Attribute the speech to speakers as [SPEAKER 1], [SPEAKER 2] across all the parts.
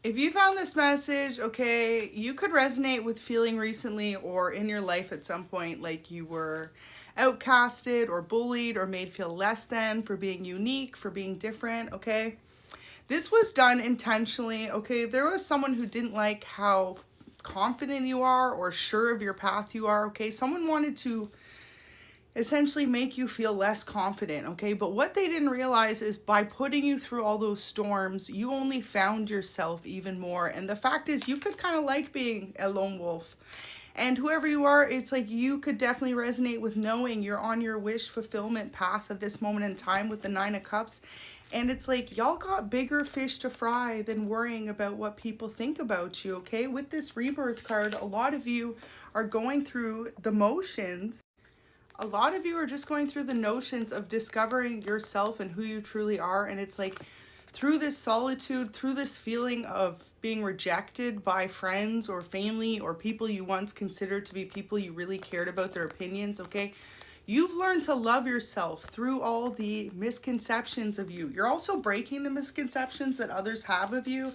[SPEAKER 1] If you found this message, okay, you could resonate with feeling recently or in your life at some point like you were outcasted or bullied or made feel less than for being unique, for being different, okay? This was done intentionally, okay? There was someone who didn't like how confident you are or sure of your path you are, okay? Someone wanted to essentially make you feel less confident, okay? But what they didn't realize is by putting you through all those storms, you only found yourself even more. And the fact is, you could kind of like being a lone wolf. And whoever you are, it's like you could definitely resonate with knowing you're on your wish fulfillment path at this moment in time with the Nine of Cups. And it's like y'all got bigger fish to fry than worrying about what people think about you, okay? With this rebirth card, a lot of you are going through the motions. A lot of you are just going through the notions of discovering yourself and who you truly are. And it's like through this solitude, through this feeling of being rejected by friends or family or people you once considered to be people you really cared about their opinions, okay? You've learned to love yourself through all the misconceptions of you. You're also breaking the misconceptions that others have of you.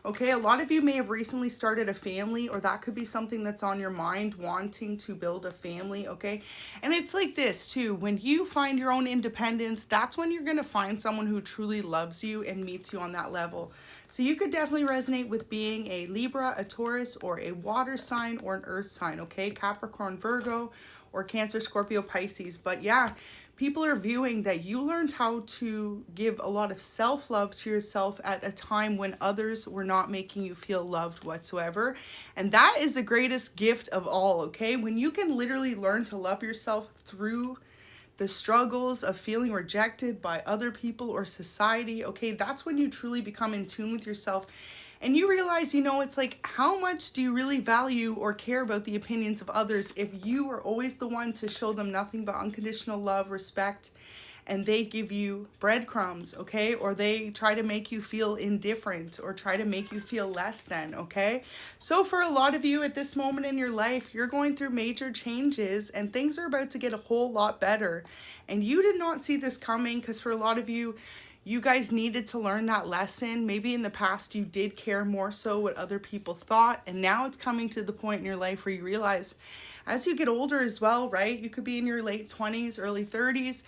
[SPEAKER 1] Okay, a lot of you may have recently started a family, or that could be something that's on your mind, wanting to build a family, okay? And it's like this too, when you find your own independence, that's when you're gonna find someone who truly loves you and meets you on that level. So you could definitely resonate with being a Libra, a Taurus, or a water sign or an earth sign, okay? Capricorn, Virgo, or Cancer, Scorpio, Pisces. But yeah, people are viewing that you learned how to give a lot of self-love to yourself at a time when others were not making you feel loved whatsoever. And that is the greatest gift of all, okay? When you can literally learn to love yourself through the struggles of feeling rejected by other people or society, okay, that's when you truly become in tune with yourself. And you realize, you know, it's like, how much do you really value or care about the opinions of others if you are always the one to show them nothing but unconditional love, respect, and they give you breadcrumbs, okay? Or they try to make you feel indifferent or try to make you feel less than, okay? So for a lot of you at this moment in your life, you're going through major changes and things are about to get a whole lot better. And you did not see this coming because for a lot of you, you guys needed to learn that lesson. Maybe in the past you did care more so what other people thought, and now it's coming to the point in your life where you realize as you get older as well, right? You could be in your late 20s, early 30s.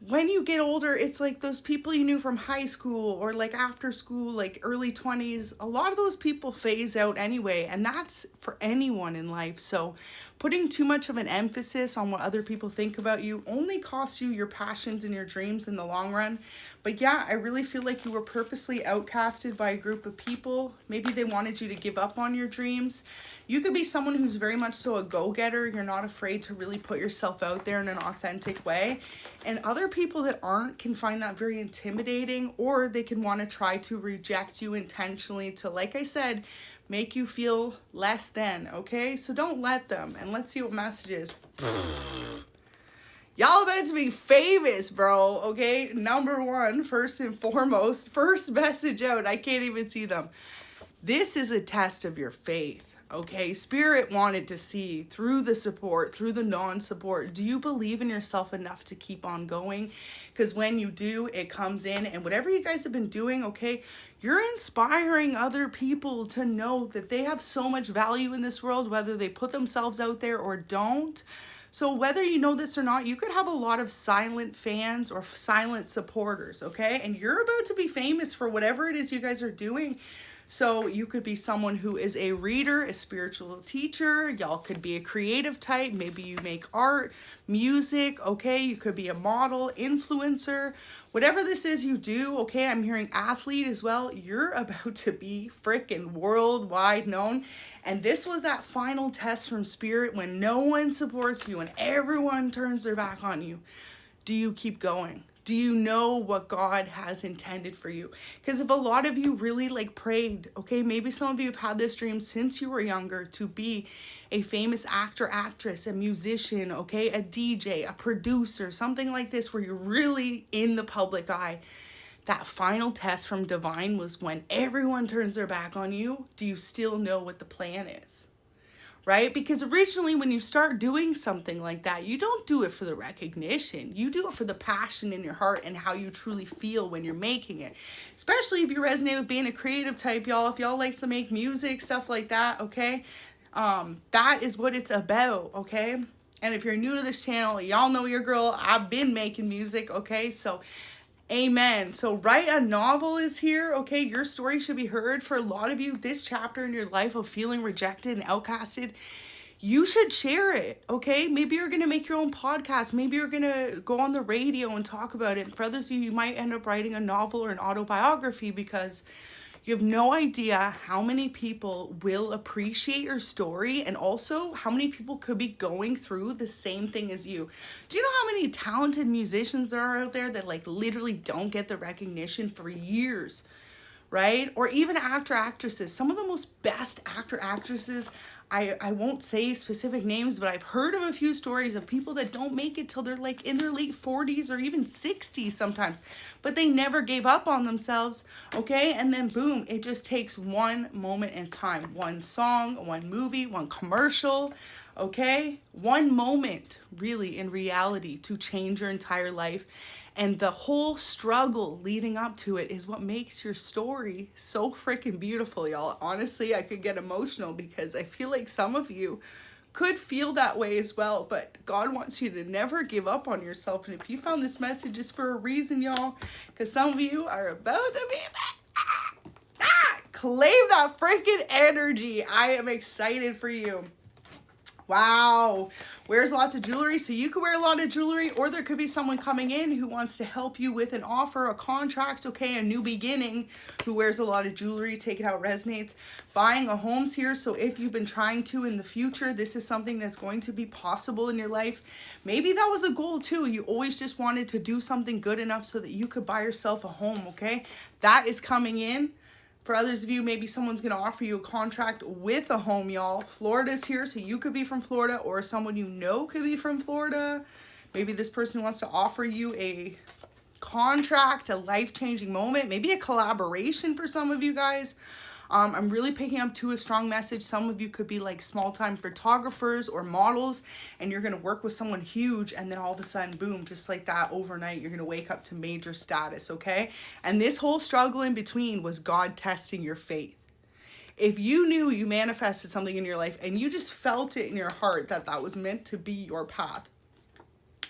[SPEAKER 1] When you get older, it's like those people you knew from high school or like after school, like early 20s, a lot of those people phase out anyway, and that's for anyone in life. So putting too much of an emphasis on what other people think about you only costs you your passions and your dreams in the long run. But yeah, I really feel like you were purposely outcasted by a group of people. Maybe they wanted you to give up on your dreams. You could be someone who's very much so a go-getter. You're not afraid to really put yourself out there in an authentic way. And other people that aren't can find that very intimidating, or they can want to try to reject you intentionally to, like I said, make you feel less than, okay? So don't let them. And let's see what messages. Y'all about to be famous, bro, okay? Number one, first and foremost, first message out. I can't even see them. This is a test of your faith, okay? Spirit wanted to see through the support, through the non-support. Do you believe in yourself enough to keep on going? Because when you do, it comes in. And whatever you guys have been doing, okay, you're inspiring other people to know that they have so much value in this world, whether they put themselves out there or don't. So whether you know this or not, you could have a lot of silent fans or silent supporters, okay? And you're about to be famous for whatever it is you guys are doing. So you could be someone who is a reader, a spiritual teacher. Y'all could be a creative type. Maybe you make art, music, okay? You could be a model, influencer. Whatever this is you do, okay? I'm hearing athlete as well. You're about to be freaking worldwide known. And this was that final test from Spirit when no one supports you and everyone turns their back on you. Do you keep going? Do you know what God has intended for you? Because if a lot of you really like prayed, okay, maybe some of you have had this dream since you were younger to be a famous actor, actress, a musician, okay, a DJ, a producer, something like this where you're really in the public eye. That final test from Divine was when everyone turns their back on you. Do you still know what the plan is? right? Because originally when you start doing something like that, you don't do it for the recognition. You do it for the passion in your heart and how you truly feel when you're making it. Especially if you resonate with being a creative type, y'all. If y'all like to make music, stuff like that, okay? That is what it's about, okay? And if you're new to this channel, y'all know your girl. I've been making music, okay? So amen. So write a novel is here, okay? Your story should be heard. For a lot of you, this chapter in your life of feeling rejected and outcasted, you should share it, okay? Maybe you're going to make your own podcast. Maybe you're going to go on the radio and talk about it. For others of you, you might end up writing a novel or an autobiography because you have no idea how many people will appreciate your story, and also how many people could be going through the same thing as you. Do you know how many talented musicians there are out there that like literally don't get the recognition for years, right? Or even actresses. Some of the most best actresses, I won't say specific names, but I've heard of a few stories of people that don't make it till they're like in their late 40s or even 60s sometimes, but they never gave up on themselves, okay? And then boom, it just takes one moment in time, one song, one movie, one commercial, okay? One moment really in reality to change your entire life. And the whole struggle leading up to it is what makes your story so freaking beautiful, y'all. Honestly, I could get emotional because I feel like some of you could feel that way as well. But God wants you to never give up on yourself. And if you found this message, it's for a reason, y'all. Because some of you are about to be... claim that freaking energy. I am excited for you. Wow, wears lots of jewelry. So you could wear a lot of jewelry, or there could be someone coming in who wants to help you with an offer, a contract, okay, a new beginning, who wears a lot of jewelry. Take it how it resonates. Buying a home's here. So if you've been trying to in the future, this is something that's going to be possible in your life. Maybe that was a goal too. You always just wanted to do something good enough so that you could buy yourself a home, okay? That is coming in. For others of you, maybe someone's going to offer you a contract with a home, y'all. Florida's here, so you could be from Florida, or someone you know could be from Florida. Maybe this person wants to offer you a contract, a life-changing moment, maybe a collaboration for some of you guys. I'm really picking up to a strong message. Some of you could be like small-time photographers or models, and you're going to work with someone huge, and then all of a sudden, boom, just like that, overnight, you're going to wake up to major status, okay? And this whole struggle in between was God testing your faith. If you knew you manifested something in your life and you just felt it in your heart that that was meant to be your path,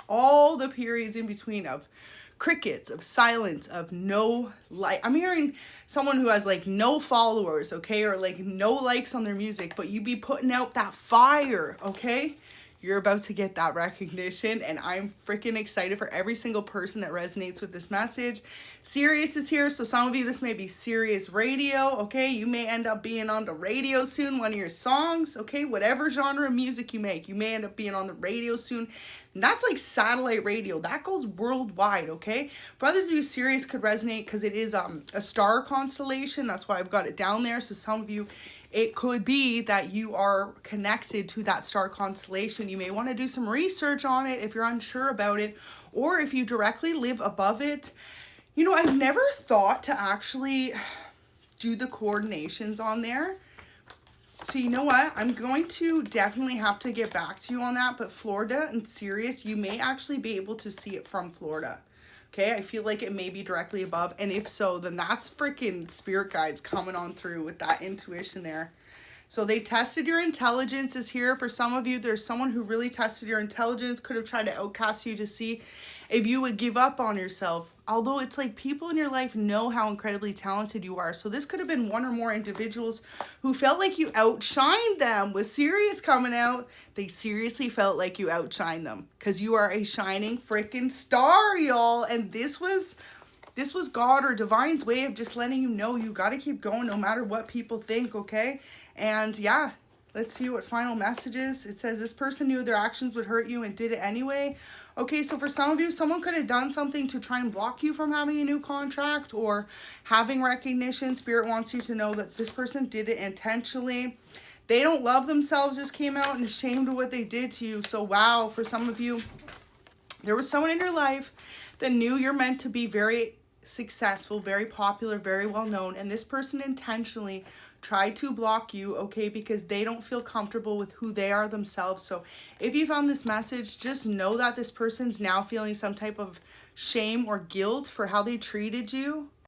[SPEAKER 1] all the periods in between of crickets, of silence, of no like, I'm hearing someone who has like no followers, okay, or like no likes on their music, but you be putting out that fire, okay? You're about to get that recognition, and I'm freaking excited for every single person that resonates with this message. Sirius is here, so some of you, this may be Sirius Radio, okay? You may end up being on the radio soon, one of your songs, okay? Whatever genre of music you make, you may end up being on the radio soon. And that's like satellite radio. That goes worldwide, okay? For others of you, Sirius could resonate because it is a star constellation. That's why I've got it down there. So some of you, it could be that you are connected to that star constellation. You may want to do some research on it if you're unsure about it, or if you directly live above it. You know, I've never thought to actually do the coordinations on there. So you know what? I'm going to definitely have to get back to you on that. But Florida and Sirius, you may actually be able to see it from Florida. Okay, I feel like it may be directly above, and if so, then that's freaking spirit guides coming on through with that intuition there. So they tested your intelligence is here. For some of you, there's someone who really tested your intelligence, could have tried to outcast you to see if you would give up on yourself. Although it's like people in your life know how incredibly talented you are. So this could have been one or more individuals who felt like you outshined them. With Sirius coming out, they seriously felt like you outshined them, because you are a shining freaking star, y'all. And this was God or divine's way of just letting you know you got to keep going no matter what people think, okay? And yeah, let's see what final message is. It says this person knew their actions would hurt you and did it anyway. Okay, so for some of you, someone could have done something to try and block you from having a new contract or having recognition. Spirit wants you to know that this person did it intentionally. They don't love themselves, just came out and ashamed of what they did to you. So wow, for some of you, there was someone in your life that knew you're meant to be very successful, very popular, very well known, and this person intentionally try to block you, okay, because they don't feel comfortable with who they are themselves. So if you found this message, just know that this person's now feeling some type of shame or guilt for how they treated you.